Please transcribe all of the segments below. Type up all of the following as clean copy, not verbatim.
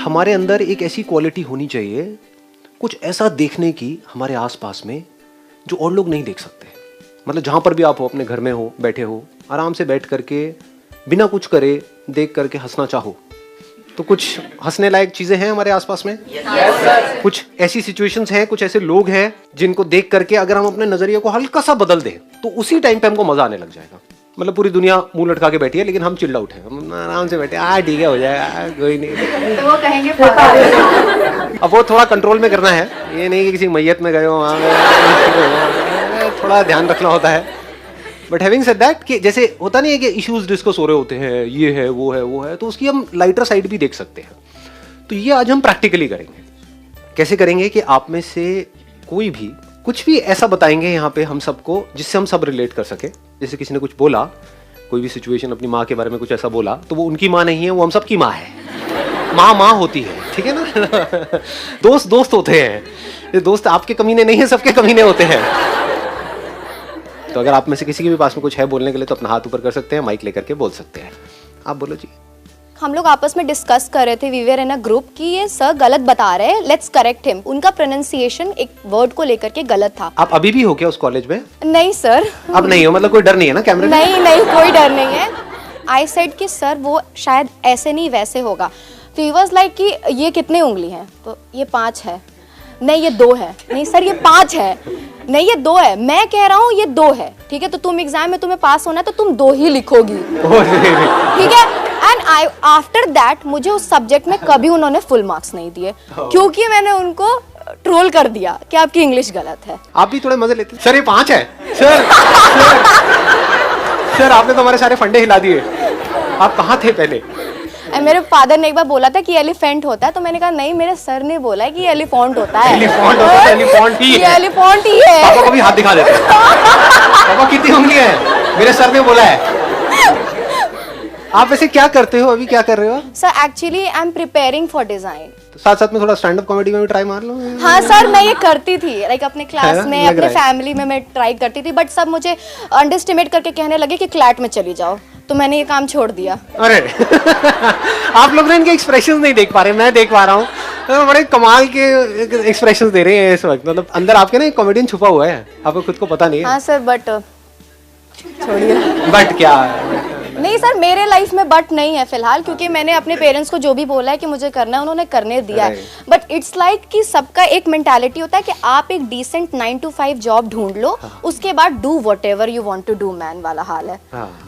हमारे अंदर एक ऐसी क्वालिटी होनी चाहिए, कुछ ऐसा देखने की हमारे आसपास में जो और लोग नहीं देख सकते। मतलब जहाँ पर भी आप हो, अपने घर में हो, बैठे हो, आराम से बैठ करके बिना कुछ करे देख करके हंसना चाहो, तो कुछ हंसने लायक चीजें हैं हमारे आसपास में। कुछ ऐसी सिचुएशंस हैं, कुछ ऐसे लोग हैं जिनको देख करके अगर हम अपने नजरिए को हल्का सा बदल दें तो उसी टाइम पे हमको मजा आने लग जाएगा। मतलब पूरी दुनिया मुंह लटका के बैठी है लेकिन हम चिल्ड आउट है, हम आराम से बैठे, ठीक है, हो जाएगा, कोई नहीं। तो वो कहेंगे अब वो थोड़ा कंट्रोल में करना है, ये नहीं कि किसी मैयत में गए हो थोड़ा ध्यान रखना होता है। बट हैविंग सेड दैट, कि जैसे होता नहीं है कि इश्यूज डिस्कस हो रहे होते हैं, ये है वो है वो है, तो उसकी हम लाइटर साइड भी देख सकते हैं। तो ये आज हम प्रैक्टिकली करेंगे। कैसे करेंगे कि आप में से कोई भी कुछ भी ऐसा बताएंगे यहाँ पे हम सबको जिससे हम सब रिलेट कर सके। जैसे किसी ने कुछ बोला, कोई भी सिचुएशन, अपनी माँ के बारे में कुछ ऐसा बोला, तो वो उनकी माँ नहीं है, वो हम सबकी माँ है। माँ होती है, ठीक है ना। दोस्त होते हैं, ये दोस्त आपके कमीने नहीं है, सबके कमीने होते हैं। तो अगर आप में से किसी के भी पास में कुछ है बोलने के लिए तो अपना हाथ ऊपर कर सकते हैं, माइक लेकर के बोल सकते हैं। आप बोलो जी। हम लोग आपस में डिस्कस कर रहे थे, we were in a group, कि ये सर गलत बता रहे हैं, लेट्स करेक्ट हिम। उनका प्रोनाउंसिएशन एक वर्ड को लेकर के गलत था। आप अभी भी हो क्या उस कॉलेज में? नहीं सर। अब नहीं हो, मतलब कोई डर नहीं है ना कैमरे में? नहीं, कोई डर नहीं है। आई सेड कि सर वो शायद ऐसे नहीं वैसे होगा। तो ही वाज लाइक कि ये कितने उंगली हैं? तो ये 5 है। नहीं, ये 2 है। नहीं सर, ये 5 है। नहीं, ये 2 है। मैं कह रहा हूँ ये 2 है, ठीक है? तो तुम एग्जाम में तुम्हें पास होना है तो तुम 2 ही लिखोगी, ठीक है? एंड आई आफ्टर दैट मुझे उस सब्जेक्ट में कभी उन्होंने फुल मार्क्स नहीं दिए, क्योंकि मैंने उनको ट्रोल कर दिया कि आपकी इंग्लिश गलत है। आप भी थोड़े मजे लेते? सर ये 5 है। सर आपने तो हमारे सारे फंडे हिला दिए। आप कहाँ थे पहले? मेरे फादर ने एक बार बोला था कि एलिफेंट होता है, तो मैंने कहा नहीं, मेरे सर ने बोला है कि एलिफेंट होता है। एलिफेंट ही है। एलिफेंट ही है। पापा को भी हाथ दिखा देते। पापा कितनी उंगलियां हैं? मेरे सर ने बोला है। आप वैसे क्या करते हो अभी, क्या कर रहे हो? Sir actually I am preparing for design. तो साथ साथ में थोड़ा स्टैंड अप कॉमेडी में भी ट्राई मार लो। हाँ सर, मैं ये करती थी, लाइक अपने क्लास में, अपने फैमिली में मैं ट्राई करती थी, बट सब मुझे अंडरस्टिमेट करके कहने लगे कि क्लैट में चली जाओ, तो मैंने ये काम छोड़ दिया। अरे आप लोग ना इनके एक्सप्रेशंस नहीं देख पा रहे, मैं देख पा रहा हूँ। तो बड़े कमाल के एक्सप्रेशंस दे रहे हैं इस वक्त। मतलब अंदर आपके ना एक कॉमेडियन छुपा हुआ है, आपको खुद को पता नहीं है। हाँ सर, बट छोड़िए। बट क्या? नहीं सर, मेरे लाइफ में बट नहीं है फिलहाल, क्योंकि मैंने अपने पेरेंट्स को जो भी बोला है कि मुझे करना है, उन्होंने करने दिया है। बट इट्स लाइक कि सबका एक मेंटालिटी होता है कि आप एक डिसेंट 9 to 5 जॉब ढूंढ लो, उसके बाद do whatever you want to do man वाला हाल है।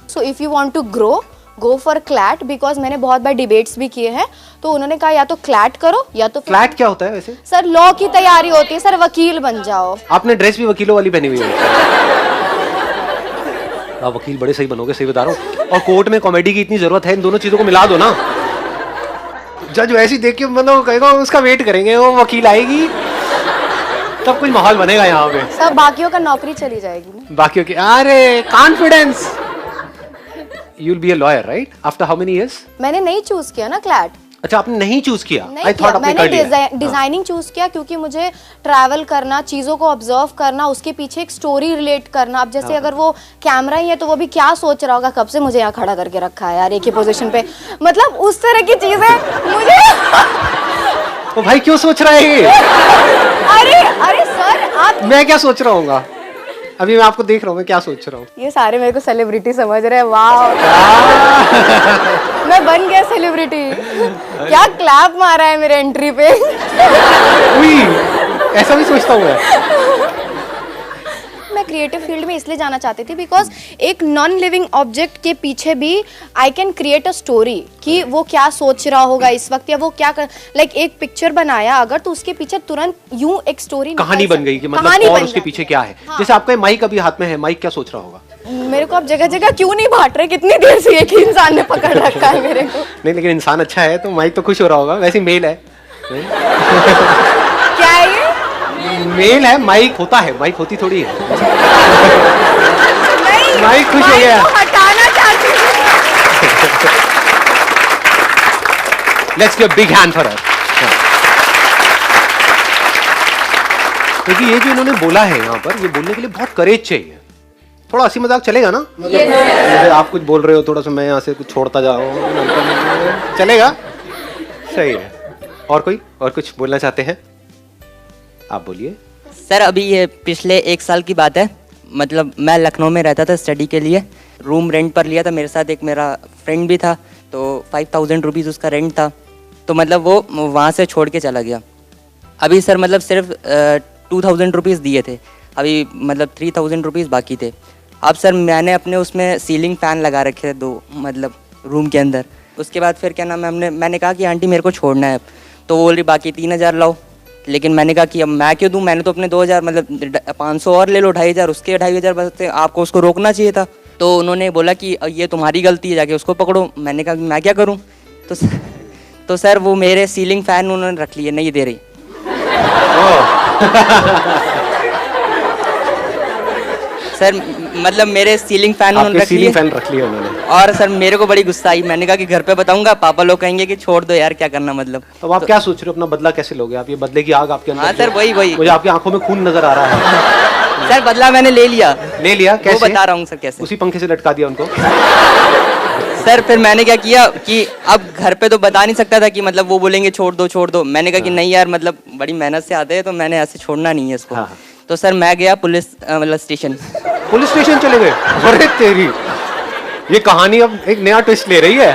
So if you want to grow, go for CLAT, because मैंने बहुत बार डिबेट्स भी किए हैं, तो उन्होंने कहा या तो क्लैट करो या तो क्लैट क्या होता है वैसे? सर लॉ की तैयारी होती है सर, वकील बन जाओ। आपने ड्रेस भी वकीलों वाली पहनी हुई है। आप वकील बड़े सही बनोगे, सही बता रहा हूँ। और कोर्ट में कॉमेडी की इतनी जरूरत है, इन दोनों चीजों को मिला दो ना। जज वैसी देख के मतलब कहेगा उसका वेट करेंगे, वो वकील आएगी तब कुछ माहौल बनेगा यहाँ पे। सब बाकियों का नौकरी चली जाएगी ना। बाकियों की अरे confidence. You will be a lawyer right after how many years? मैंने नहीं चूज किया ना क्लैट। अच्छा, आपने नहीं चूज किया? नहीं किया, मैंने डिजाइनिंग चूज किया, क्योंकि मुझे ट्रैवल करना, चीजों को ऑब्जर्व करना, उसके पीछे एक स्टोरी रिलेट करना। अब जैसे अगर वो कैमरा ही है तो वो भी क्या सोच रहा होगा, कब से मुझे यहाँ खड़ा करके रखा है यार एक ही पोजीशन पे, मतलब उस तरह की चीजें मुझे। तो भाई क्यों सोच रहा है ये? अरे सर आप, मैं क्या सोच रहा हूँ? अभी मैं आपको देख रहा हूँ, मैं क्या सोच रहा हूँ? ये सारे मेरे को सेलिब्रिटी समझ रहे हैं। वाह, मैं बन गया सेलिब्रिटी। क्या क्लैप मारा है मेरे एंट्री पे। ऐसा भी सोचता हूँ मैं क्रिएटिव फील्ड में इसलिए जाना चाहती थी बिकॉज एक नॉन लिविंग ऑब्जेक्ट के पीछे भी I can create a story, कि वो क्या सोच रहा होगा इस वक्त, या वो क्या कर, लाइक एक पिक्चर बनाया अगर, तो उसके पीछे तुरंत यूं एक स्टोरी, कहानी बन गई कि मतलब और उसके पीछे क्या है। जैसे आपका माइक अभी हाथ में है, माइक क्या सोच रहा होगा? मेरे को आप जगह जगह क्यों नहीं बांट रहे, कितनी देर से एक ही इंसान ने पकड़ रखा है मेरे को। नहीं, लेकिन इंसान अच्छा है तो माइक तो खुश हो रहा होगा। वैसे मेल है। क्या है ये? मेल है, माइक होता है, माइक होती थोड़ी है। नहीं, माइक खुश हो गया। हटाना चाहती हूँ। Let's give a big hand for her. क्योंकि ये जो इन्होंने बोला है यहाँ पर, ये बोलने के लिए बहुत करेज चाहिए। थोड़ा हंसी मजाक चलेगा ना? मतलब आप कुछ बोल रहे हो, थोड़ा सा मैं यहाँ से कुछ छोड़ता जा रहा हूँ, चलेगा? सही है। और कोई और कुछ बोलना चाहते हैं? आप बोलिए। सर अभी ये पिछले 1 साल की बात है, मतलब मैं लखनऊ में रहता था स्टडी के लिए, रूम रेंट पर लिया था, मेरे साथ एक मेरा फ्रेंड भी था, तो 5000 रुपीज़ उसका रेंट था, तो मतलब वो वहाँ से छोड़ के चला गया। अभी सर मतलब सिर्फ 2000 रुपीज़ दिए थे, अभी मतलब 3000 रुपीज़ बाकी थे। अब सर मैंने अपने उसमें सीलिंग फ़ैन लगा रखे थे 2, मतलब रूम के अंदर। उसके बाद फिर क्या नाम है, मैंने कहा कि आंटी मेरे को छोड़ना है, तो वो बोल रही बाकी 3000 लाओ। लेकिन मैंने कहा कि अब मैं क्यों दूँ, मैंने तो अपने 2000 मतलब 500 और ले लो, 2500 उसके 2500 बचते, आपको उसको रोकना चाहिए था। तो उन्होंने बोला कि ये तुम्हारी गलती है, जाके उसको पकड़ो। मैंने कहा कि मैं क्या करूँ, तो सर वो मेरे सीलिंग फ़ैन उन्होंने रख लिए, नहीं दे रही। सर मतलब मेरे सीलिंग फैन उन्होंने रख लिए, फैन रख लिया उन्होंने। और सर मेरे को बड़ी गुस्सा आई, मैंने कहा कि घर पे बताऊंगा, पापा लोग कहेंगे कि छोड़ दो यार, क्या करना मतलब। अब आप क्या सोच रहे हो, अपना बदला कैसे लोगे आप? ये बदले की आग आपके अंदर? हाँ सर वही मुझे आपकी आंखों में खून नजर आ रहा है। सर बदला मैंने ले लिया। कैसे? वो बता रहा हूँ सर कैसे। उसी पंखे से लटका दिया उनको? सर फिर मैंने क्या किया कि अब घर पे तो बता नहीं सकता था कि मतलब वो बोलेंगे छोड़ दो। मैंने कहा कि नहीं यार, मतलब बड़ी मेहनत से आते हैं, तो मैंने ऐसे छोड़ना नहीं है इसको। तो सर मैं गया पुलिस मतलब स्टेशन चले गए? अरे तेरी, ये कहानी अब एक नया ट्विस्ट ले रही है।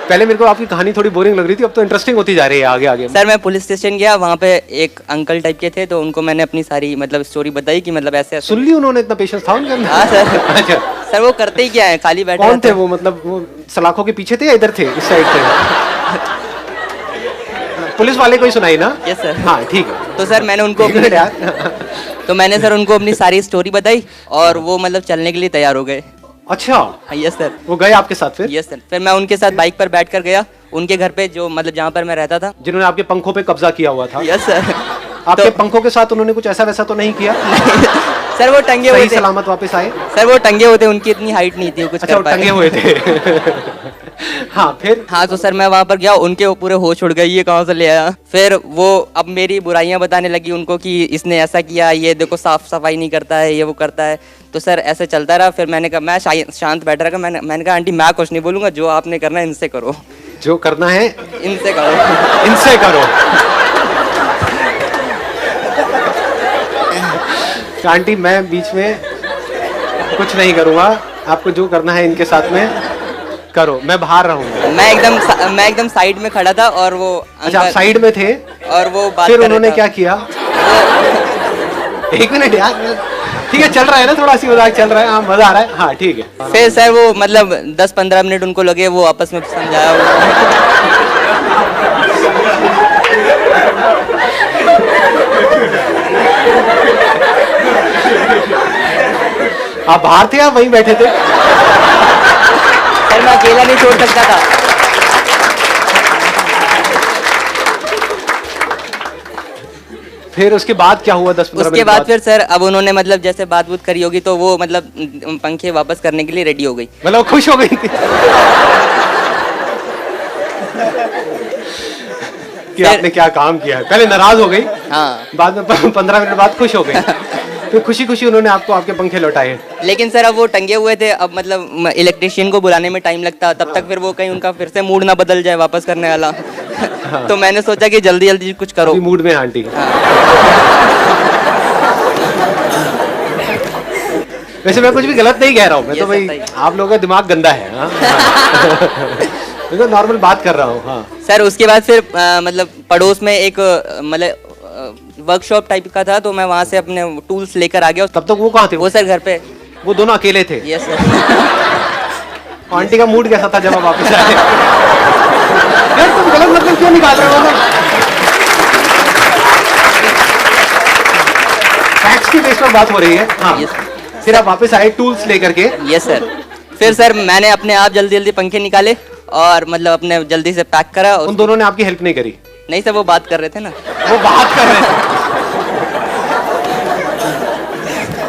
पहले मेरे को आपकी कहानी थोड़ी बोरिंग लग रही थी, अब तो इंटरेस्टिंग होती जा रही है आगे आगे। सर मैं पुलिस स्टेशन गया, वहाँ पे एक अंकल टाइप के थे, तो उनको मैंने अपनी सारी मतलब स्टोरी बताई कि मतलब ऐसे सुन ली उन्होंने? इतना पेशेंस था उनके अंदर? हाँ सर। अच्छा सर वो करते ही क्या है, खाली बैठे कौन थे वो? मतलब वो सलाखों के पीछे थे या इधर थे, इस साइड थे? पुलिस वाले को ही सुनाई ना? Yes sir. हाँ ठीक है। तो सर मैंने उनको तो मैंने सर उनको अपनी सारी स्टोरी बताई, और वो मतलब चलने के लिए तैयार हो गए। अच्छा। Yes sir. वो गए आपके साथ फिर? Yes sir. फिर मैं उनके साथ बाइक पर बैठ कर गया उनके घर पे, जो मतलब जहाँ पर मैं रहता था, जिन्होंने आपके पंखों पे कब्जा किया हुआ था। Yes sir. आपके पंखों के साथ उन्होंने कुछ ऐसा वैसा तो नहीं किया? सर वो टंगे हुए थे, सलामत वापस आए? सर वो टंगे हुए थे, उनकी इतनी हाइट नहीं थी, कुछ कर पाए। टंगे हुए थे। हाँ फिर? हाँ तो सर मैं वहाँ पर गया, उनके पूरे होश उड़ गए, ये कहाँ से ले आया। फिर वो अब मेरी बुराइयां बताने लगी उनको कि इसने ऐसा किया, ये देखो साफ सफाई नहीं करता है, ये वो करता है। तो सर ऐसे चलता रहा। फिर मैंने कहा, मैं शांत बैठ रहा, मैंने कहा आंटी मैं कुछ नहीं बोलूंगा, जो आपने करना है इनसे करो, जो करना है इनसे करो, इनसे करो। आंटी मैं बीच में कुछ नहीं करूंगा, आपको जो करना है इनके साथ में करो, मैं बाहर रहूंगा। मैं एकदम साइड में खड़ा था, और वो अच्छा आप साइड में थे, और वो बात फिर कर उन्होंने रहा था। क्या किया? एक मिनट यार, ठीक है चल रहा है ना, थोड़ा सी मजाक चल रहा है, हाँ मजा आ रहा है, हाँ ठीक है। फिर सर वो मतलब 10-15 मिनट उनको लगे, वो आपस में समझाया। आप बाहर थे, आप वहीं बैठे थे? सर मैं अकेला नहीं छोड़ सकता था। फिर उसके बाद क्या हुआ? 10-15 मिनट उसके बाद फिर सर अब उन्होंने मतलब जैसे बात बूत करी होगी, तो वो मतलब पंखे वापस करने के लिए रेडी हो गई। मतलब खुश हो गई थी कि आपने क्या काम किया है। पहले नाराज हो गई, हाँ, बाद में 15 मिनट बाद खुश हो गई। फिर खुशी खुशी उन्होंने आपको आपके पंखे लौटाए। लेकिन सर अब वो टंगे हुए थे, अब मतलब इलेक्ट्रिशियन को बुलाने में टाइम लगता, तब तक फिर वो कहीं उनका फिर से मूड ना बदल जाए वापस करने वाला। तो मैंने सोचा कि जल्दी जल्दी कुछ करो। मूड में आंटी। वैसे मैं कुछ भी गलत नहीं कह रहा हूँ, मैं तो भाई आप लोगों का दिमाग गंदा है। मैं तो नॉर्मल बात कर रहा हूँ। हाँ सर उसके बाद फिर मतलब पड़ोस में एक मतलब वर्कशॉप टाइप का था, तो मैं वहाँ से अपने टूल्स लेकर आ गया। तब तक वो कहाँ थे? वो सर घर पे। वो दोनों अकेले थे? Yes sir. आंटी का मूड कैसा था जब आप वापस आए? यार तुम गलत मतलब क्यों निकाल रहे हो? फैक्ट्स की बेस पर बात हो रही है। हाँ फिर आप वापस आए टूल्स लेकर के? Yes sir. फिर सर मैंने अपने आप जल्दी जल्दी पंखे निकाले, और मतलब अपने जल्दी से पैक करा। उन दोनों ने आपकी हेल्प नहीं करी? नहीं सर, वो बात कर रहे थे ना। वो बात कर रहे थे।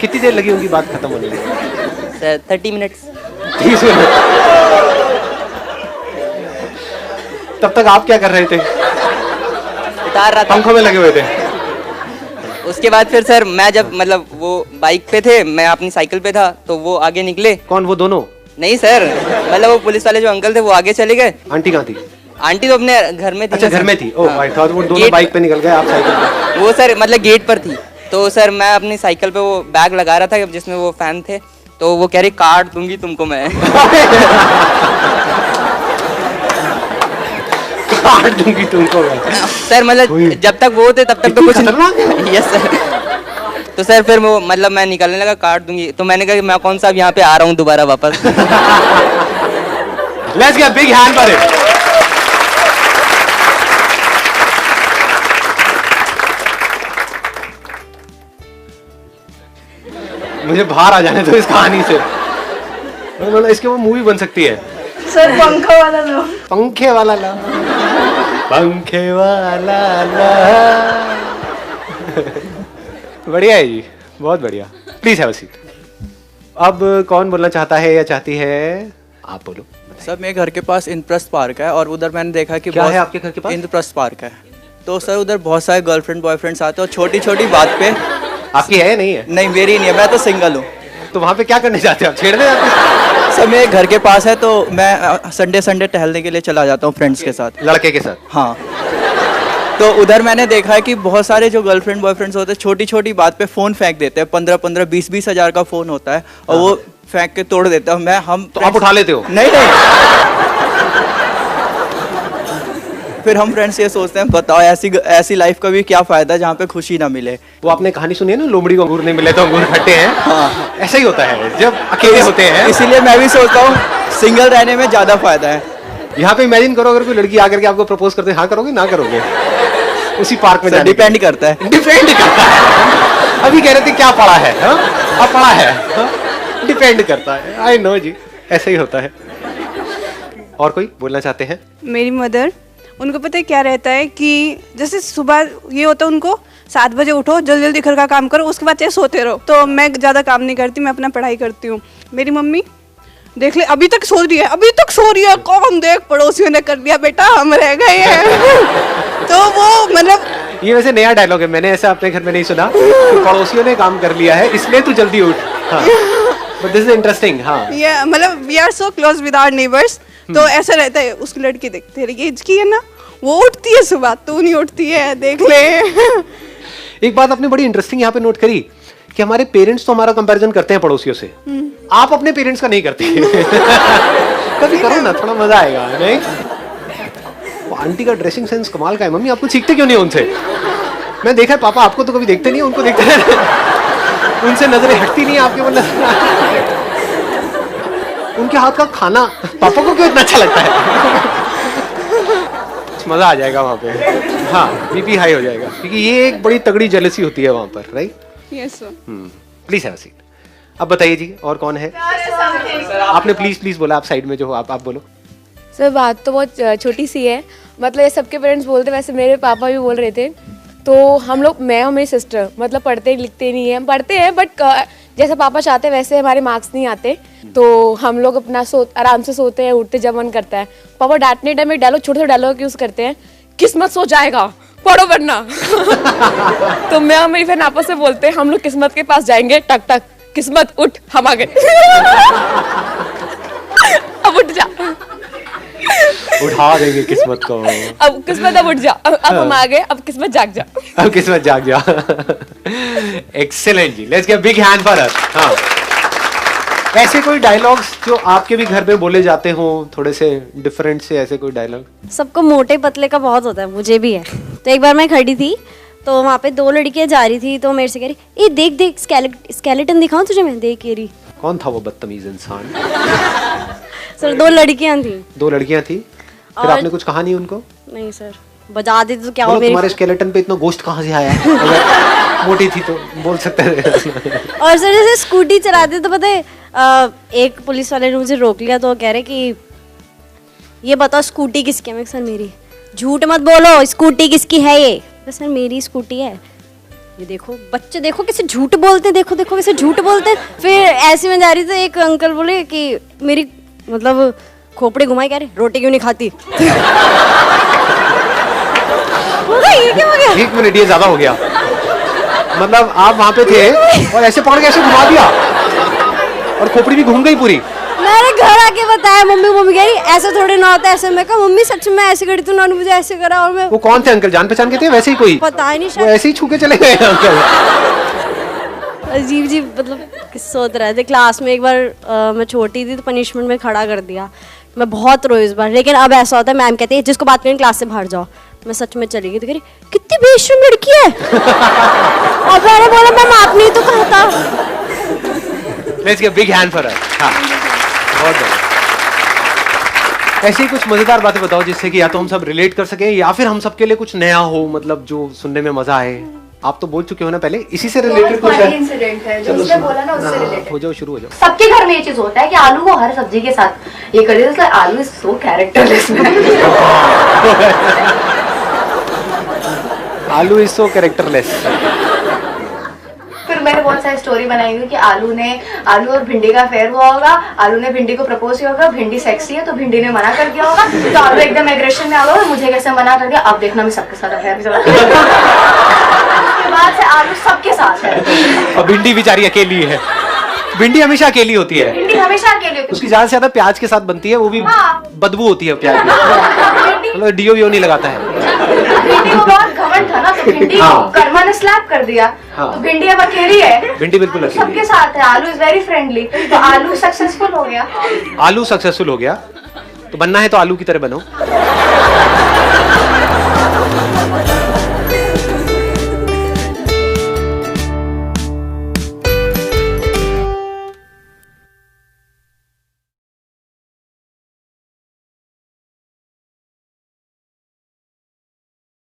कितनी देर लगी उनकी बात खत्म होने में? Sir 30 minutes. 30 मिनट। तब तक आप क्या कर रहे थे? उतार रहा था, पंखों में लगे हुए थे। उसके बाद फिर सर मैं जब मतलब वो बाइक पे थे, मैं अपनी साइकिल पे था, तो वो आगे निकले। कौन वो दोनों? नहीं सर, मतलब वो पुलिस वाले जो अंकल थे वो आगे चले गए। आंटी कहाँ थी? आंटी तो अपने घर में थी अच्छा ना घर सर। में थी। ओह हाँ। आई थॉट वो दोनों गेट- बाइक पे निकल गए, आप साइकिल पे। वो सर मतलब गेट पर थी, तो सर मैं अपनी साइकिल पे वो बैग लगा रहा था जिसमें वो फैन थे, तो वो कह रही काट दूंगी तुमको मैं। काट दूंगी तुमको मैं। सर मतलब जब तक वो थे तब तक तो इतनी कुछ खतरनाक है? Yes sir. तो सर फिर वो मतलब मैं निकलने लगा काट दूंगी, तो मैंने कहा कि मैं कौन सा अब यहाँ पे आ रहा हूँ दोबारा वापस। Let's get a big hand for it. मुझे बाहर आ जाने दो इस कहानी से। मतलब इसके वो मूवी बन सकती है। सर पंखा वाला लो। पंखे वाला ला, पंखे वाला ला। बढ़िया है जी, बहुत बढ़िया। Please have a seat. अब कौन बोलना चाहता है या चाहती है? आप बोलो। सर मेरे घर के पास इंद्रप्रस्थ पार्क है और उधर मैंने देखा कि क्या है आपके घर के पास? इंद्रप्रस्थ पार्क है। तो सर उधर बहुत सारे गर्लफ्रेंड बॉयफ्रेंड्स आते हैं और छोटी छोटी बात पे। आपकी है या नहीं है? नहीं मेरी नहीं है, मैं तो सिंगल हूँ। तो वहां पे क्या करने जाते हो आप? छेड़ने जाते हो? सर मेरे घर के पास है तो मैं संडे संडे टहलने के लिए चला जाता हूँ फ्रेंड्स के साथ। लड़के के साथ? हाँ। तो उधर मैंने देखा है कि बहुत सारे जो गर्लफ्रेंड बॉयफ्रेंड्स होते हैं छोटी छोटी बात पे फ़ोन फेंक देते हैं। 15-15 20-20 हज़ार का फ़ोन होता है और वो फेंक के तोड़ देता हूँ। हम तो आप उठा लेते हो? नहीं। फिर हम फ्रेंड्स ये सोचते हैं बताओ ऐसी लाइफ का भी क्या फायदा जहाँ पे खुशी ना मिले। वो आपने कहानी सुनी है ना, लोमड़ी को अंगूर नहीं मिले तो अंगूर खट्टे हैं। हाँ। ऐसा ही होता है जब अकेले होते हैं। इसीलिए मैं भी सोचता हूँ सिंगल रहने में ज्यादा फायदा है। यहाँ पे इमेजिन करो अगर कोई लड़की आकर के आपको प्रपोज करते, हाँ करोगे ना करोगे? उसी पार्क में जाने डिपेंड करता है। डिपेंड करता है। अभी कह रहे थे क्या पढ़ा है? हाँ? अब पढ़ा है। डिपेंड करता है। आई नो जी, ऐसा ही होता है। और कोई बोलना चाहते हैं? मेरी मदर, उनको पता है क्या रहता है कि जैसे सुबह ये होता है उनको 7 बजे उठो, जल्दी जल्दी घर का काम करो, उसके बाद चाहे सोते रहो। तो मैं ज़्यादा काम नहीं करती, मैं अपना पढ़ाई करती हूँ। मेरी मम्मी देख ले अभी तक सो रही है, अभी तक सो रही है। कौन देख, पड़ोसियों ने कर लिया बेटा, हम रह गए हैं। तो वो मतलब ये वैसे नया डायलॉग है, मैंने ऐसा अपने घर में नहीं सुना कि पड़ोसियों ने काम कर लिया है इसलिए तू जल्दी उठ। But this is interesting. हाँ, ये मतलब we are so close with our neighbours. तो ऐसा रहता है, उसकी लड़की देख तेरी एज की है ना, वो उठती है सुबह, तू नहीं उठती है, देख ले। एक बात आपने बड़ी इंटरेस्टिंग यहाँ पे नोट करी कि हमारे पेरेंट्स तो हमारा कंपैरिजन करते हैं पड़ोसियों से, आप अपने पेरेंट्स का नहीं करते। कभी करो ना, थोड़ा मजा आएगा नहीं? वो आंटी का ड्रेसिंग सेंस कमाल का है। मम्मी आपको सीखते क्यों नहीं उनसे? मैं देखा है पापा आपको तो कभी देखते नहीं, उनको देखते हैं। उनसे नजरें हटती नहीं आपके, मतलब उनके हाथ का खाना पापा को क्यों इतना अच्छा लगता है? मजा आ जाएगा वहाँ पे। हाँ, बीपी हाई हो जाएगा क्योंकि ये एक बड़ी तगड़ी जेलसी होती है वहाँ पर, right? Yes sir. Please have a seat. अब बताइए जी, और कौन है? आपने प्लीज बोला, आप साइड में जो हो आप बोलो। सर बात तो बहुत छोटी सी है, मतलब ये सबके पेरेंट्स बोलते, वैसे मेरे पापा भी बोल रहे थे। तो हम लोग, मैं और मेरी सिस्टर, मतलब पढ़ते लिखते नहीं है, हम पढ़ते हैं बट जैसे पापा चाहते हैं वैसे हमारे मार्क्स नहीं आते। तो हम लोग अपना आराम से सोते हैं, उठते जब मन करता है। पापा डांटने टाइम में डायलॉग, छोटे छोटे डायलॉग यूज करते हैं, किस्मत सो जाएगा, पढ़ो वरना। तो मैं और मेरी बहन आपस में बोलते हैं हम लोग किस्मत के पास जाएंगे, टक टक किस्मत उठ, हम आ गए। अब उठ जा, उठा देंगे किस्मत को। अब किस्मत अब उठ जा, अब हम आ गए, अब किस्मत जाग जा। अब किस्मत जाग जा। एक्सेलेंट जी, let's give big hand for us. हाँ, ऐसे कोई डायलॉग्स जो आपके भी घर में बोले जाते हो, थोड़े से डिफरेंट से, ऐसे कोई डायलॉग? सबको मोटे पतले का बहुत होता है, मुझे भी है। तो एक बार मैं खड़ी थी तो वहाँ पे 2 लड़कियाँ जा रही थी, तो मेरे से कह रही, ए देख देख स्केलेटन दिखाऊं तुझे मैं? देख ये रही। कौन था वो बदतमीज इंसान? सर 2 लड़कियाँ थी। 2 लड़कियां थी, फिर और- आपने कुछ कहा नहीं उनको? नहीं सर, बजा देती तो क्या हो बोलो, मेरी। तुम्हारे स्केलेटन पे इतना गोश्त कहाँ से आया है? अगर मोटी थी तो बोल सकते थे। और सर जैसे स्कूटी चलाते तो पता है, एक पुलिस वाले ने मुझे रोक लिया, तो वो कह रहे कि ये बताओ स्कूटी किसकी है? मैं सर मेरी। झूठ मत बोलो, स्कूटी किसकी है ये? सर मेरी स्कूटी है। ये देखो बच्चे, देखो कैसे झूठ बोलते हैं, देखो देखो कैसे झूठ बोलते हैं। फिर ऐसे में जा रही तो एक अंकल बोले कि मेरी मतलब खोपड़ी घुमाई, कह रहे रोटी क्यों नहीं खाती? ये क्या हो गया? 1 मिनट, ये ज्यादा हो गया। मतलब आप वहां पे थे और ऐसे पकड़ के ऐसे घुमा दिया और खोपड़ी भी घूम गई पूरी। मैंने घर आके बताया मम्मी, मम्मी कह रही ऐसे थोड़ी ना होता है ऐसे। मैं कहा मम्मी सच में ऐसे करी तो उन्होंने मुझे ऐसे करा। और मैं वो कौन थे अंकल, जान पहचान के थे वैसे ही कोई? पता ही नहीं, वो शायद ऐसे ही छू के चले गए अंकल। अजीब अजीब मतलब किस्से होते रहे थे। क्लास में एक बार मैं छोटी थी तो पनिशमेंट में खड़ा कर दिया। मैं बहुत रोई इस बार, लेकिन अब ऐसा होता है मैम कहती है जिसको बात करें क्लास से बाहर जाओ। मैं सच में चली गई तो कह रही कितनी बेशर्म लड़की है। और मैंने बोला मैम आपने ही तो कहा था। Let's give big hand for her. हाँ, बहुत बढ़िया। ऐसी कुछ मजेदार बातें बताओ जिससे कि या तो हम सब रिलेट कर सके या फिर हम सबके लिए कुछ नया हो, मतलब जो सुनने में मजा आए। आप तो बोल चुके हो ना पहले, इसी से रिलेटेड कुछ है? इंसिडेंट है जो उसने बोला ना, उससे रिलेटेड। हो जाओ, शुरू हो जाओ। सबके घर में ये चीज होता है कि आलू को हर सब्जी के साथ ये कर देते हैं। आलू इज सो कैरेक्टरलेस। आलू इज सो कैरेक्टरलेस। फिर मैंने बहुत सारी स्टोरी बनाई हुई कि आलू और भिंडी का अफेयर हुआ होगा। आलू ने भिंडी को प्रपोज किया होगा, भिंडी सेक्सी है तो भिंडी ने मना कर दिया होगा। तो आलू एकदम एग्रेशन में आ गया, मुझे कैसे मना कर दिया, अब देखना मैं सबके साथ अफेयर। उसके बाद से आलू सबके साथ है और भिंडी बेचारी अकेली है। भिंडी हमेशा अकेली होती है। भिंडी हमेशा अकेले होती उसकी ज्यादा से ज्यादा प्याज के साथ बनती है, वो भी हाँ। बदबू होती है प्याज की। है। मतलब डीओ वीओ नहीं लगाता है। भिंडी को बहुत घमंड था ना, तो भिंडी को हाँ। कर्मा ने स्लैप कर दिया। हाँ। तो भिंडी अब अकेली है। भिंडी बिल्कुल अकेली सबके साथ है। आलू इज वेरी फ्रेंडली, तो आलू सक्सेसफुल हो गया। आलू सक्सेसफुल हो गया, तो बनना है तो आलू की तरह बनो।